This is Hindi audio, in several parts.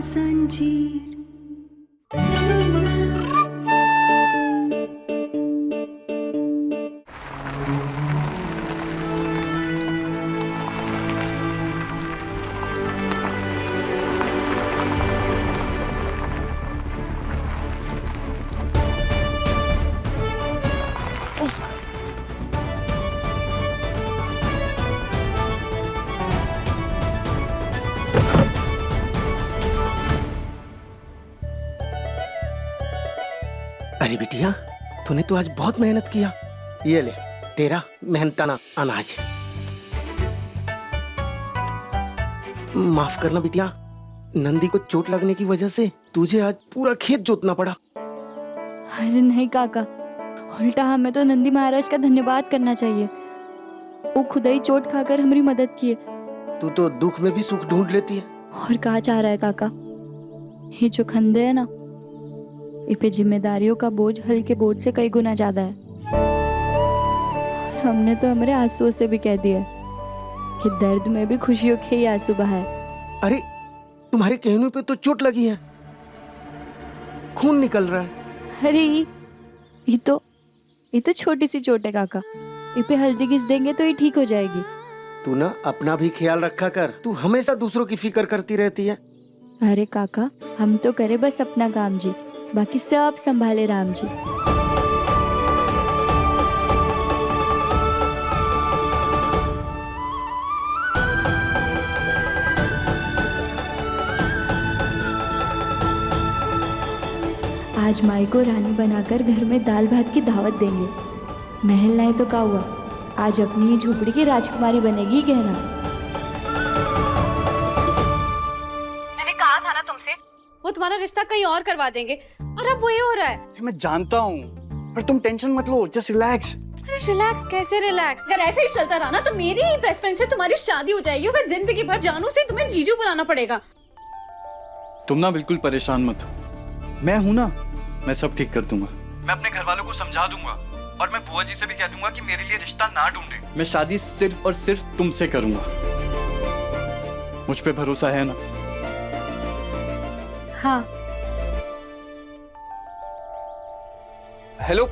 संजीर। अरे बिटिया, तूने तो आज बहुत मेहनत किया। ये ले तेरा मेहनताना अनाज। माफ करना बिटिया, नंदी को चोट लगने की वजह से तुझे आज पूरा खेत जोतना पड़ा। अरे नहीं काका, उल्टा हमें तो नंदी महाराज का धन्यवाद करना चाहिए। वो खुद ही चोट खाकर हमारी मदद किए। तू तो दुख में भी सुख ढूंढ लेती है। और कहा चाह रहा है काका, ये जो खंडे है ना, इन पे जिम्मेदारियों का बोझ हल्के बोझ से कई गुना ज्यादा है। और हमने तो हमारे आंसुओं से भी कह दिया कि दर्द में भी खुशियों के ही आंसू बहाए। अरे तुम्हारे कहने पे तो चोट लगी है, खून निकल रहा है। अरे ये तो छोटी सी चोट है काका, इन पे हल्दी घिस देंगे तो ये ठीक हो जाएगी। तू ना अपना भी ख्याल रखा कर, तू हमेशा दूसरों की फिक्र करती रहती है। अरे काका, हम तो करे बस अपना काम जी, बाकी सब संभाले राम जी। आज माई को रानी बनाकर घर में दाल भात की दावत देंगे। महल नहीं तो क्या हुआ, आज अपनी ही झोपड़ी की राजकुमारी बनेगी कहना। मैंने कहा था ना तुमसे, वो तुम्हारा रिश्ता कहीं और करवा देंगे, और अब वही हो रहा है। मैं जानता हूँ, पर तुम टेंशन मत लो, जस्ट रिलैक्स। रिलैक्स कैसे रिलैक्स? अगर ऐसे ही चलता रहा ना तो मेरी ही बेस्ट फ्रेंड से तुम्हारी शादी हो जाएगी, फिर जिंदगी भर जानू से तुम्हें जीजू बुलाना पड़ेगा। तुम ना बिल्कुल परेशान मत हो, मैं हूं ना, मैं सब ठीक कर दूंगा। मैं अपने घर वालों को समझा दूंगा, और मैं बुआ जी से भी कह दूंगा कि मेरे लिए रिश्ता ना ढूंढे। मैं शादी सिर्फ और सिर्फ तुमसे करूंगा। मुझ पे भरोसा है ना? हाँ। हेलो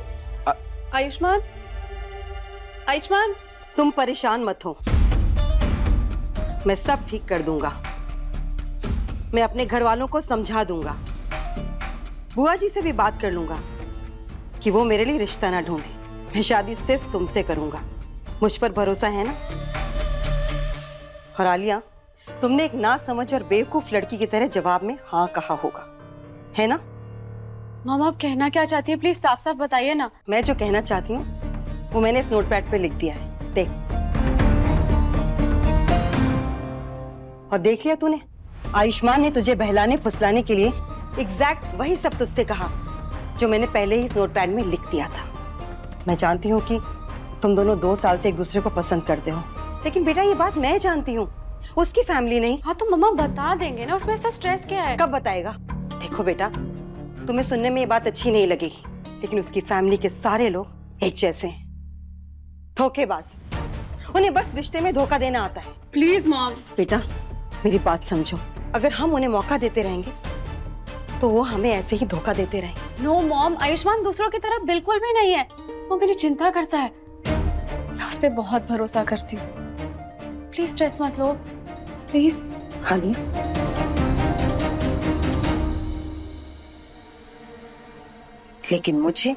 आयुष्मान, आयुष्मान, तुम परेशान मत हो, मैं सब ठीक कर दूंगा। मैं अपने घर वालों को समझा दूंगा, बुआ जी से भी बात कर लूंगा कि वो मेरे लिए रिश्ता ना ढूंढे। मैं शादी सिर्फ तुमसे करूंगा, मुझ पर भरोसा है ना? और आलिया, तुमने एक ना समझ और बेवकूफ लड़की की तरह जवाब में हाँ कहा होगा, है ना? मामा आप कहना क्या चाहती है, प्लीज साफ साफ बताइए ना। मैं जो कहना चाहती हूँ वो मैंने इस नोटपैड पे लिख दिया है, देख। और देख लिया तूने, आयुष्मान ने तुझे बहलाने फुसलाने के लिए एग्जैक्ट वही सब तुझसे कहा जो मैंने पहले ही इस नोटपैड में लिख दिया था। मैं जानती हूँ कि तुम दोनों 2 साल से एक दूसरे को पसंद करते हो, लेकिन बेटा ये बात मैं जानती हूँ, उसकी फैमिली नहीं। हाँ तो मम्मा बता देंगे ना, उसमें ऐसा स्ट्रेस क्या है? कब बताएगा? देखो बेटा, तुम्हें सुनने में ये बात अच्छी नहीं लगेगी, लेकिन उसकी फैमिली के सारे लोग एक जैसे हैं, धोखेबाज। उन्हें बस रिश्ते में धोखा देना आता है। Please mom. बेटा मेरी बात समझो, अगर हम उन्हें मौका देते रहेंगे तो वो हमें ऐसे ही धोखा देते रहेंगे। नो मॉम, आयुष्मान दूसरों की तरह बिल्कुल भी नहीं है, वो मेरी चिंता करता है, मैं उस पर बहुत भरोसा करती हूँ। प्लीज स्ट्रेस मत लो, प्लीज। हानी, लेकिन मुझे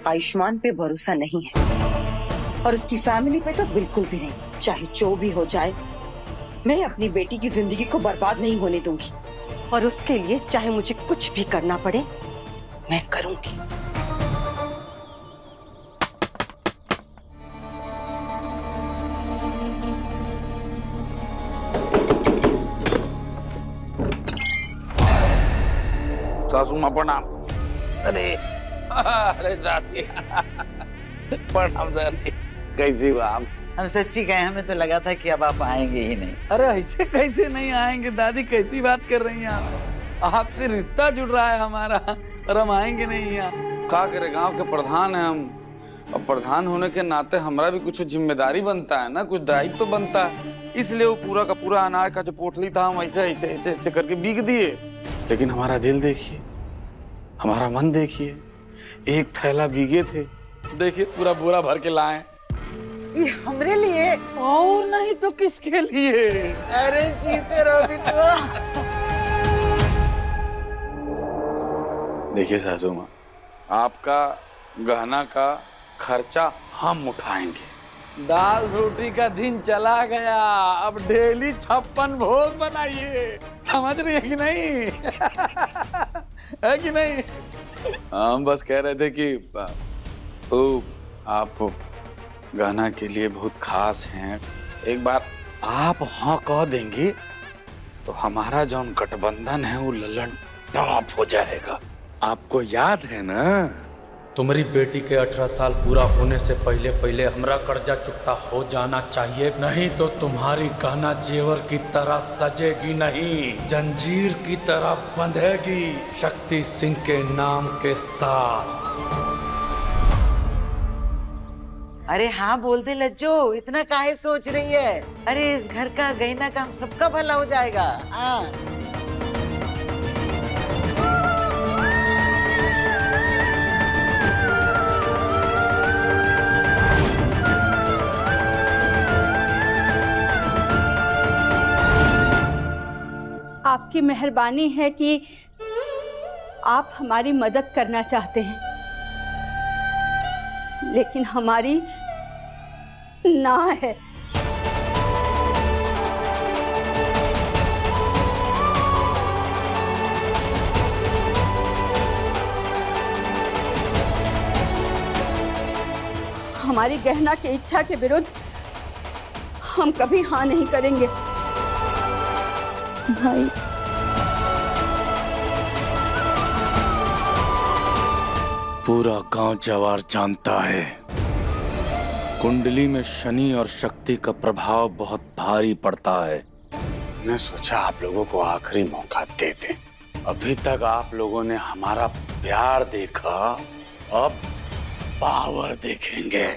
आयुष्मान पे भरोसा नहीं है, और उसकी फैमिली पे तो बिल्कुल भी नहीं। चाहे जो भी हो जाए, मैं अपनी बेटी की जिंदगी को बर्बाद नहीं होने दूंगी, और उसके लिए चाहे मुझे कुछ भी करना पड़े मैं करूंगी। सासू माँ प्रणाम। अरे अरे दादी प्रणाम दादी, कैसी हो आप? हम सच्ची कहें, हमें तो लगा था कि अब आप आएंगे ही नहीं। अरे ऐसे कैसे नहीं आएंगे दादी, कैसी बात कर रही हैं आप? आपसे रिश्ता जुड़ रहा है हमारा, और हम आएंगे नहीं यहाँ? क्या करे, गांव के प्रधान हैं हम, और प्रधान होने के नाते हमारा भी कुछ जिम्मेदारी बनता है ना, कुछ दायित्व तो बनता है। इसलिए वो पूरा का पूरा अनाज का जो पोटली था हम ऐसे ऐसे ऐसे ऐसे करके बीग दिए। लेकिन हमारा दिल देखिए, हमारा मन देखिए, एक थैला बीगे थे, देखिए पूरा बोरा भर के लाए। ये हमरे लिए? और नहीं तो किसके लिए? अरे जीते रहो बिटुआ। देखिए सासू माँ, आपका गहना का खर्चा हम उठाएंगे। दाल रोटी का दिन चला गया, अब डेली 56 भोग बनाइए। समझ रही है कि नहीं? है कि नहीं? हम बस कह रहे थे कि ओ, आप गहना के लिए बहुत खास हैं। एक बार आप हाँ कह देंगे तो हमारा जो गठबंधन है वो ललन टाप हो जाएगा। आपको याद है ना? तुम्हारी बेटी के 18 साल पूरा होने से पहले पहले हमरा कर्जा चुकता हो जाना चाहिए, नहीं तो तुम्हारी गहना जेवर की तरह सजेगी नहीं, जंजीर की तरह बंधेगी शक्ति सिंह के नाम के साथ। अरे हाँ बोल दे लज्जो, इतना काहे सोच रही है? अरे इस घर का गहना का हम सबका भला हो जाएगा। हाँ आपकी मेहरबानी है कि आप हमारी मदद करना चाहते हैं, लेकिन हमारी ना है। हमारी गहना की इच्छा के विरुद्ध हम कभी हाँ नहीं करेंगे। भाई पूरा गांव जवार जानता है कुंडली में शनि और शक्ति का प्रभाव बहुत भारी पड़ता है। मैं सोचा आप लोगों को आखिरी मौका दे दें। अभी तक आप लोगों ने हमारा प्यार देखा, अब पावर देखेंगे।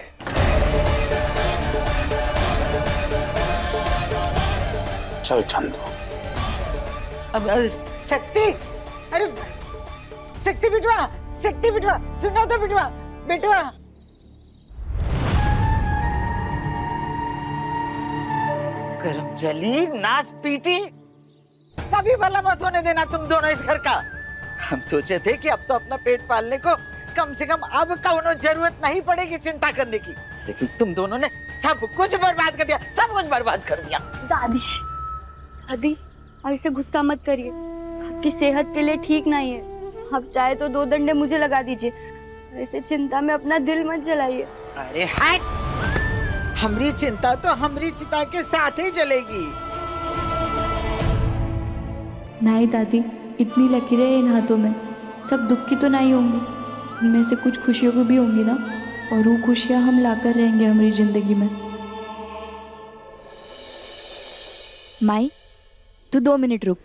चल चंदू। अब शक्ति, अरे शक्ति बिटवा, शक्ति बिटवा, सुनो तो बिटवा, बिटवा। गरम जली नाच पीटी कभी भला मत होने देना तुम दोनों इस घर का। हम सोचे थे कि अब तो अपना पेट पालने को कम से कम अब कौनो जरूरत नहीं पड़ेगी चिंता करने की, लेकिन तुम दोनों ने सब कुछ बर्बाद कर दिया, सब कुछ बर्बाद कर दिया। दादी, दादी ऐसे गुस्सा मत करिए, आपकी सेहत के लिए ठीक नहीं है। आप चाहे तो 2 डंडे मुझे लगा दीजिए, ऐसे चिंता में अपना दिल मत जलाइए। अरे हट, हमारी चिंता तो हमारी चिता के साथ ही जलेगी। नहीं दादी, इतनी लकीरें हैं इन हाथों में, सब दुख की तो नहीं होंगी, इनमें से कुछ खुशियों की भी होंगी ना, और वो खुशियां हम लाकर रहेंगे हमारी जिंदगी में। माई, तू 2 मिनट रुक।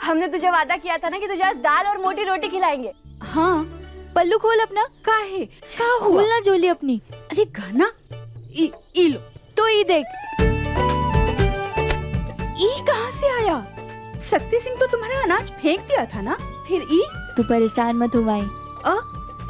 हमने तुझे वादा किया था ना कि तुझे आज दाल और मोटी रोटी खिलाएंगे। हाँ, पल्लू खोल अपना। काहे का हुआ? खोलना जोली अपनी। अरे गाना ई लो तो ये देख, ई कहाँ से आया? शक्ति सिंह तो तुम्हारा अनाज फेंक दिया था ना, फिर ई? तू परेशान मत हो माई।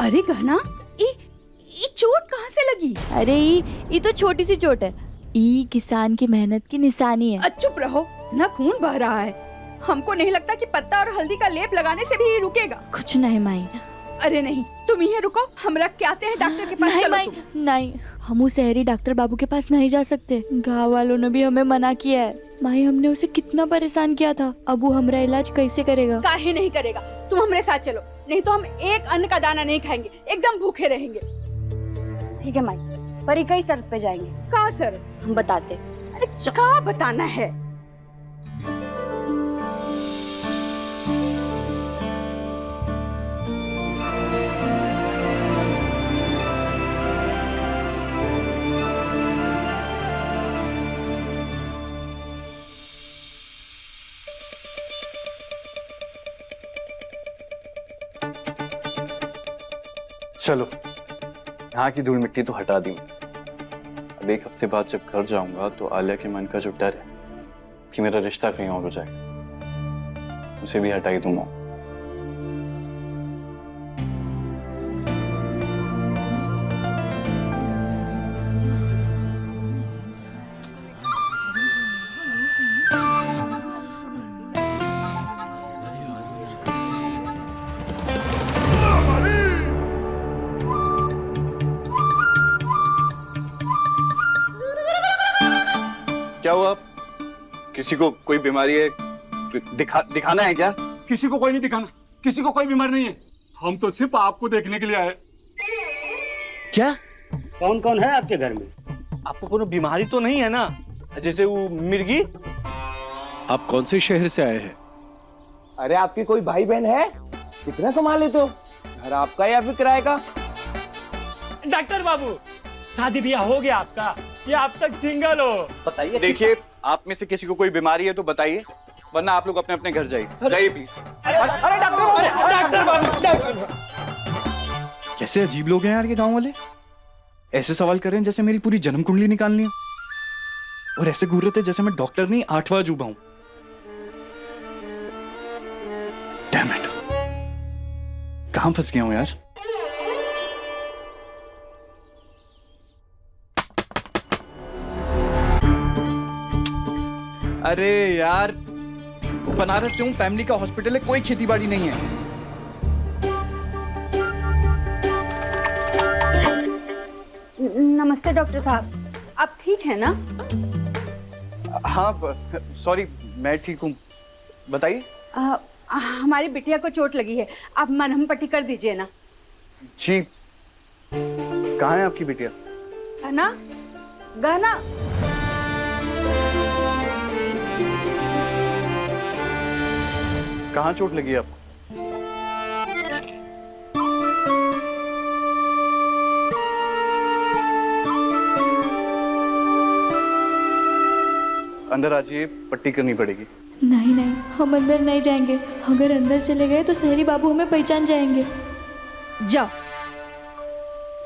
अरे गहना, ई चोट कहाँ से लगी? अरे ये तो छोटी सी चोट है, ये किसान की मेहनत की निशानी है। चुप रहो, ना खून बह रहा है। हमको नहीं लगता कि पत्ता और हल्दी का लेप लगाने से भी ये रुकेगा। कुछ नहीं माई। अरे नहीं, तुम ही रुको, हम रख के आते हैं डॉक्टर के पास। नहीं चलो माई, तुम। नहीं, हम उस शहरी डॉक्टर बाबू के पास नहीं जा सकते, गाँव वालों ने भी हमें मना किया है। माई, हमने उसे कितना परेशान किया था, अब वो हमारा इलाज कैसे करेगा? काहे नहीं करेगा? तुम हमारे साथ चलो, नहीं तो हम एक अन्न का दाना नहीं खाएंगे, एकदम भूखे रहेंगे। ठीक है माई, पर एक ही शर्त पे जाएंगे। कहाँ सर? हम बताते। अरे क्या बताना है? चलो, यहाँ की धूल मिट्टी तो हटा दी, अब एक हफ्ते बाद जब घर जाऊंगा तो आलिया के मन का जो डर है कि मेरा रिश्ता कहीं और हो जाए, उसे भी हटा ही दूंगा। क्या हुआ? किसी को कोई बीमारी है? दिखाना है क्या? किसी को कोई नहीं दिखाना, किसी को कोई बीमारी नहीं है। हम तो सिर्फ आपको देखने के लिए आए। क्या? कौन कौन है आपके घर में? आपको कोई बीमारी तो नहीं है ना, जैसे वो मिर्गी? आप कौन से शहर से आए हैं? अरे आपकी कोई भाई बहन है? कितना कमा लेते हो? घर आपका या फिर किराए का? डॉक्टर बाबू, शादी ब्याह हो गया आपका या आप तक सिंगल हो? बताइए। देखिए, आप में से किसी को कोई बीमारी है तो बताइए, वरना आप लोग अपने अपने घर जाइए। जाइए प्लीज। अरे डॉक्टर बाबू, कैसे अजीब लोग हैं यार ये गांव वाले। ऐसे सवाल कर रहे हैं जैसे मेरी पूरी जन्म कुंडली निकालनी है, और ऐसे घूर रहे थे जैसे मैं डॉक्टर नहीं 8वां अजूबा हूं। डैम इट, कहां फंस गया हूं यार। अरे यार, बनारस से हूँ, फैमिली का हॉस्पिटल है, कोई खेती बाड़ी नहीं है। नमस्ते डॉक्टर साहब, आप ठीक है ना? हाँ सॉरी, मैं ठीक हूँ, बताइए। हमारी बिटिया को चोट लगी है, आप मरहम पट्टी कर दीजिए ना। जी, कहाँ है आपकी बिटिया? ना गहना। कहाँ चोट लगी है आपको? अंदर आ जाइए, पट्टी करनी पड़ेगी। नहीं नहीं, हम अंदर नहीं जाएंगे। अगर अंदर चले गए तो शहरी बाबू हमें पहचान जाएंगे। जाओ।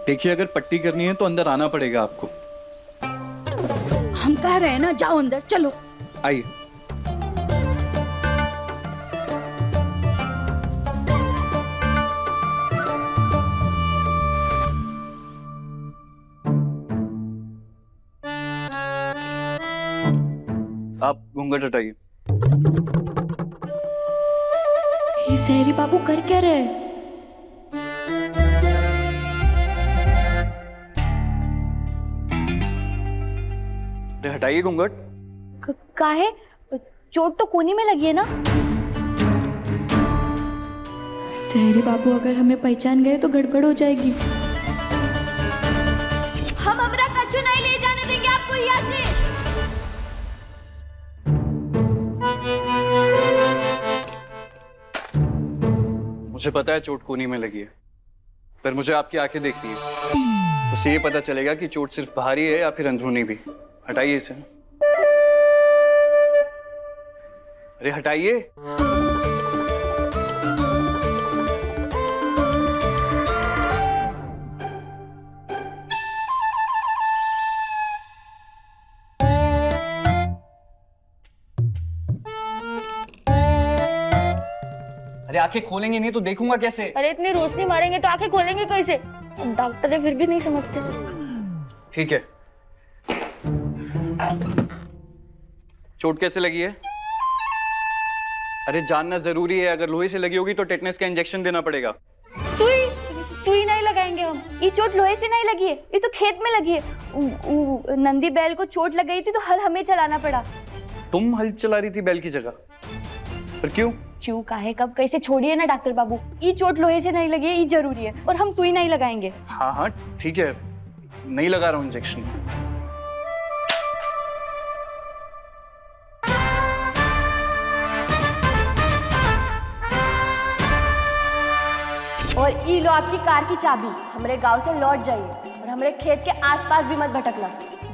देखिए, अगर पट्टी करनी है तो अंदर आना पड़ेगा आपको। हम कह रहे हैं ना, जाओ अंदर, चलो। आइए। आप घूंघट हटाइए। ये शहरी बाबू कर क्या रहे? हटाइए घूंघट। काहे? चोट तो कोनी में लगी है ना। शहरी बाबू अगर हमें पहचान गए तो गड़बड़ हो जाएगी। हम हमरा कच्चू नहीं ले जाने देंगे आपको यहाँ से। मुझे पता है चोट कोनी में लगी है, पर मुझे आपकी आंखें देखनी है, उससे ये पता चलेगा कि चोट सिर्फ बाहरी है या फिर अंदरूनी भी। हटाइए इसे। अरे हटाइए। अरे आंखें खोलेंगे नहीं तो देखूंगा कैसे? अरे इतनी रोशनी मारेंगे तो आंखें खोलेंगे कैसे? डॉक्टर है फिर भी नहीं समझते। ठीक है। चोट कैसे लगी है? अरे जानना जरूरी है, अगर लोहे से लगी होगी तो टेटनस का इंजेक्शन देना पड़ेगा। सुई नहीं लगाएंगे हम। ये चोट लोहे से नहीं लगी है, ये तो खेत में लगी है। नंदी बैल को चोट लग गई थी तो हल हमें चलाना पड़ा। तुम हल चला रही थी बैल की जगह, पर क्यों? क्यों, काहे, कब, कैसे? छोड़िए ना डॉक्टर बाबू, ये चोट लोहे से नहीं लगी है, ये जरूरी है, और हम सुई नहीं लगाएंगे। हाँ हाँ ठीक है, नहीं लगा रहा हूँ इंजेक्शन। और ये लो आपकी कार की चाबी। हमारे गांव से लौट जाइए और हमारे खेत के आसपास भी मत भटकना।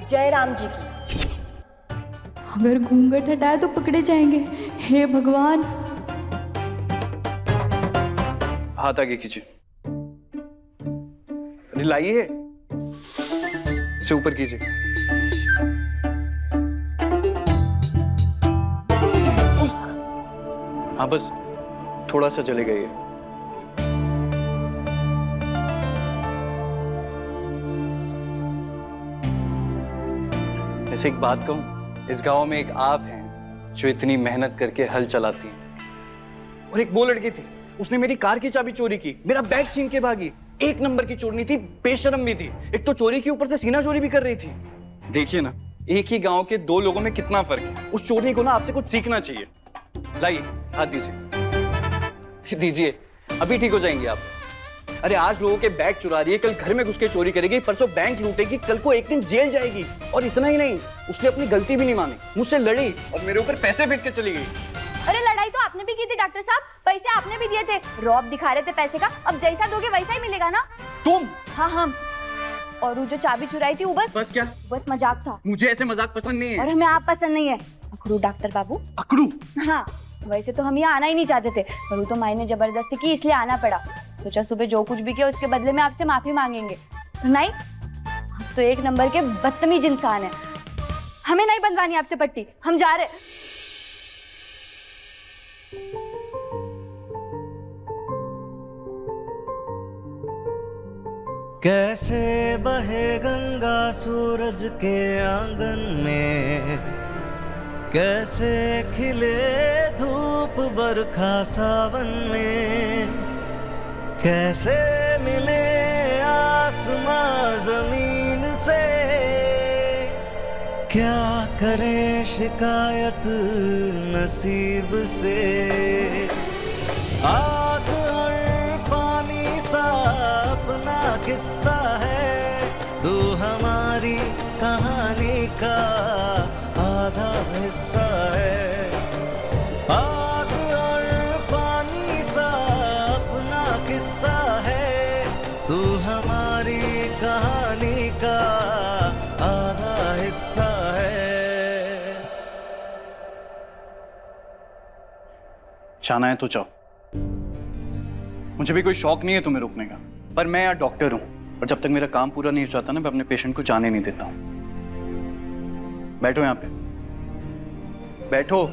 जय राम जी की। अगर घूंघट हटाए तो पकड़े जाएंगे। हे भगवान। हाथ आगे खींचिए। अरे लाइए, इसे ऊपर कीजिए। हाँ बस थोड़ा सा जले गई है। वैसे एक बात कहूं, इस गांव में एक आप हैं जो इतनी मेहनत करके हल चलाती हैं। और एक वो लड़की थी, उसने मेरी कार की चाबी चोरी की, मेरा बैग छीन के भागी। एक नंबर की चोरनी थी, बेशर्म भी थी। एक तो चोरी के ऊपर से सीना चोरी भी कर रही थी। देखिए ना, एक ही गांव के दो लोगों में कितना फर्क है। उस चोरनी को ना आपसे कुछ सीखना चाहिए। लाइए हाथ दीजिए। दीजिए, अभी ठीक हो जाएंगे आप। अरे आज लोगों के बैग चुरा रही है, कल घर में घुस के चोरी करेगी, परसों बैंक लूटेगी, कल को एक दिन जेल जाएगी। और इतना ही नहीं, उसने अपनी गलती भी नहीं मानी, मुझसे लड़ी और मेरे ऊपर पैसे फेंक के चली गई। अरे लड़ाई तो आपने भी की थी डॉक्टर साहब, पैसे आपने भी दिए थे, रौब दिखा रहे थे पैसे का। अब जैसा दोगे वैसा ही मिलेगा ना। तुम? हाँ हम। और वो जो चाबी चुराई थी वो बस क्या? बस मजाक था। मुझे ऐसे मजाक पसंद नहीं है। और हमें आप पसंद नहीं है। अकड़ू डॉक्टर बाबू। अकड़ू? हाँ, वैसे तो हम यहाँ आना ही नहीं चाहते थे, पर वो तो माई ने जबरदस्ती की, इसलिए आना पड़ा। सोचा सुबह जो कुछ भी किया उसके बदले में आपसे माफी मांगेंगे। नहीं, आप तो एक नंबर के बदतमीज इंसान है। हमें नहीं बंधवानी आपसे पट्टी, हम जा रहे। कैसे बहे गंगा सूरज के आंगन में, कैसे खिले धूप बरखा सावन में, कैसे मिले आसमां जमीन से, क्या करें शिकायत नसीब से। आग और पानी सा अपना किस्सा है, तू हमारी कहानी का आधा हिस्सा है। आग और पानी सा अपना किस्सा है, तू हमारी कहानी का आधा हिस्सा है। जाना है तो जाओ, मुझे भी कोई शौक नहीं है तुम्हें रोकने का, पर मैं यार डॉक्टर हूं और जब तक मेरा काम पूरा नहीं हो जाता ना, मैं अपने पेशेंट को जाने नहीं देता हूं। बैठो यहां पे, बैठो।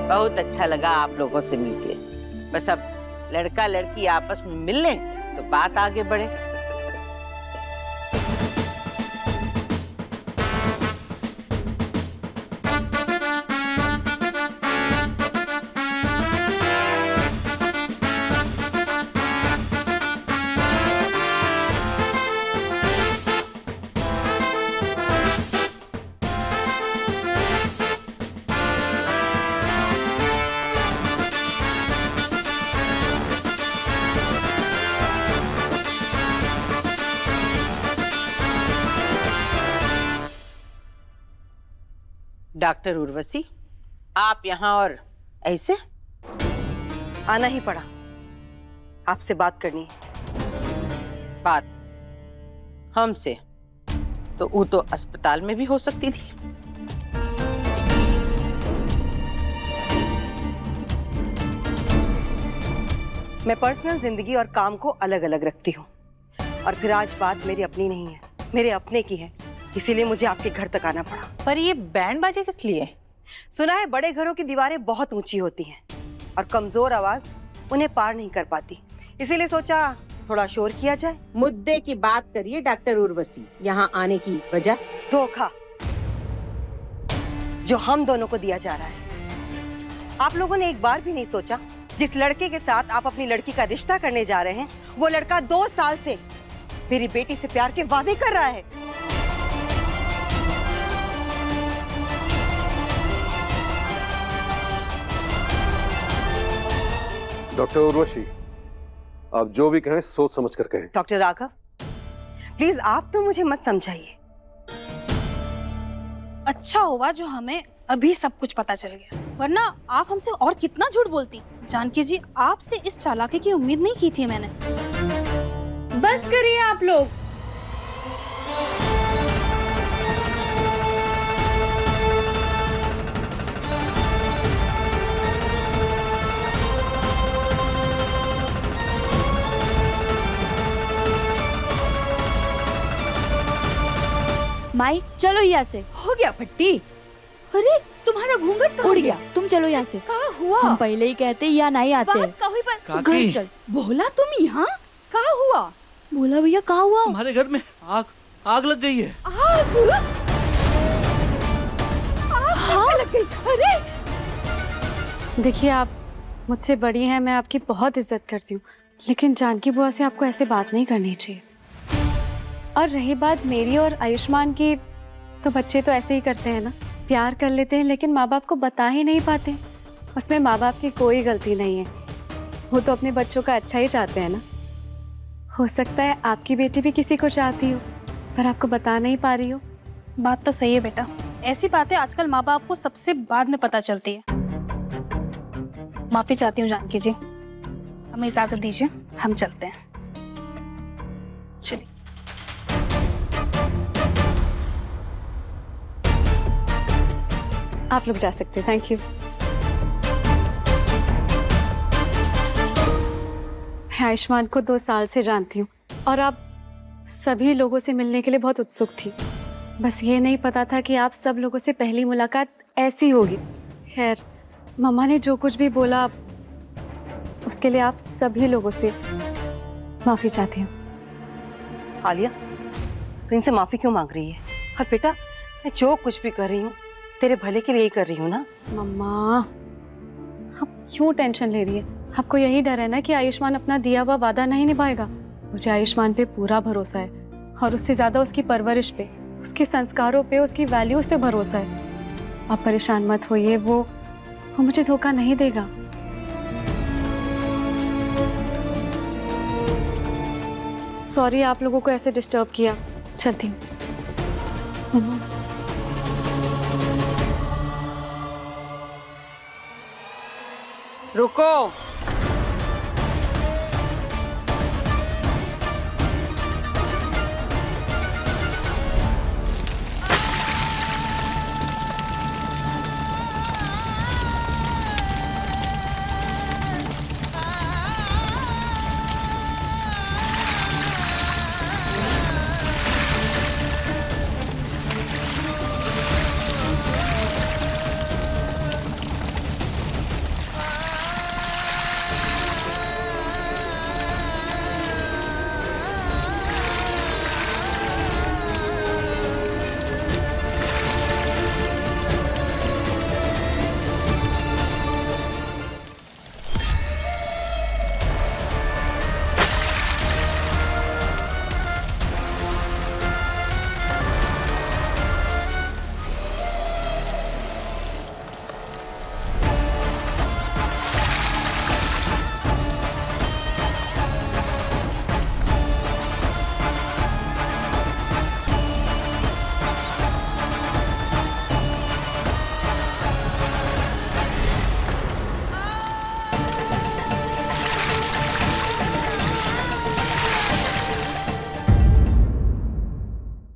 बहुत अच्छा लगा आप लोगों से मिलके। बस अब लड़का लड़की आपस में मिल लें तो बात आगे बढ़े। डॉक्टर उर्वशी, आप यहाँ और ऐसे? आना ही पड़ा, आपसे बात करनी है। बात हमसे? तो वो तो अस्पताल में भी हो सकती थी। मैं पर्सनल जिंदगी और काम को अलग अलग रखती हूँ, और फिर आज बात मेरी अपनी नहीं है, मेरे अपने की है, इसीलिए मुझे आपके घर तक आना पड़ा। पर ये बैंड बाजे किस लिए? सुना है बड़े घरों की दीवारें बहुत ऊंची होती हैं और कमजोर आवाज उन्हें पार नहीं कर पाती, इसीलिए सोचा थोड़ा शोर किया जाए। मुद्दे की बात करिए डॉक्टर उर्वशी, यहाँ आने की वजह? धोखा। जो हम दोनों को दिया जा रहा है। आप लोगों ने एक बार भी नहीं सोचा जिस लड़के के साथ आप अपनी लड़की का रिश्ता करने जा रहे हैं वो लड़का 2 साल से मेरी बेटी से प्यार के वादे कर रहा है। डॉक्टर उर्वशी, आप जो भी कहें सोच समझ कर कहें। डॉक्टर राघव, प्लीज आप तो मुझे मत समझाइए। अच्छा हुआ जो हमें अभी सब कुछ पता चल गया, वरना आप हमसे और कितना झूठ बोलती। जानकी जी, आपसे इस चालाकी की उम्मीद नहीं की थी मैंने। बस करिए आप लोग। माई चलो यहाँ से। हो गया भट्टी। अरे तुम्हारा घूंघट उड़ गया, तुम चलो यहाँ से। क्या हुआ? हम पहले ही कहते यहाँ नहीं आते। बात कहीं पर घर चल। बोला तुम यहाँ? क्या हुआ? बोला भैया क्या हुआ? हमारे घर में आग लग गई है। आग? कैसे लग गई? अरे देखिए, आप मुझसे बड़ी हैं, मैं आपकी बहुत इज्जत करती हूँ, लेकिन जानकी बुआ से आपको ऐसे बात नहीं करनी चाहिए। और रही बात मेरी और आयुष्मान की, तो बच्चे तो ऐसे ही करते हैं ना, प्यार कर लेते हैं लेकिन माँ बाप को बता ही नहीं पाते। उसमें माँ बाप की कोई गलती नहीं है, वो तो अपने बच्चों का अच्छा ही चाहते हैं ना। हो सकता है आपकी बेटी भी किसी को चाहती हो पर आपको बता नहीं पा रही हो। बात तो सही है बेटा, ऐसी बातें आजकल माँ बाप को सबसे बाद में पता चलती है। माफी चाहती हूँ जानकी जी, हमें इजाजत दीजिए, हम चलते हैं। चलिए। आप लोग जा सकते हैं, थैंक यू। मैं आयुष्मान को 2 साल से जानती हूँ और आप सभी लोगों से मिलने के लिए बहुत उत्सुक थी। बस ये नहीं पता था कि आप सब लोगों से पहली मुलाकात ऐसी होगी। खैर, मम्मा ने जो कुछ भी बोला उसके लिए आप सभी लोगों से माफी चाहती हूँ। आलिया, तो इनसे माफी क्यों मांग रही है? और बेटा, मैं जो कुछ भी कर रही हूँ तेरे भले के लिए ही कर रही हूँ ना। मम्मा, आप क्यों टेंशन ले रही है? आपको यही डर है ना कि आयुष्मान अपना दिया हुआ वादा नहीं निभाएगा। मुझे आयुष्मान पे पूरा भरोसा है और उससे ज्यादा उसकी परवरिश पे, उसके संस्कारों पे, उसकी वैल्यूज पे भरोसा है। आप परेशान मत होइए, वो मुझे धोखा नहीं देगा। सॉरी आप लोगों को ऐसे डिस्टर्ब किया, चलती हूँ। रुको।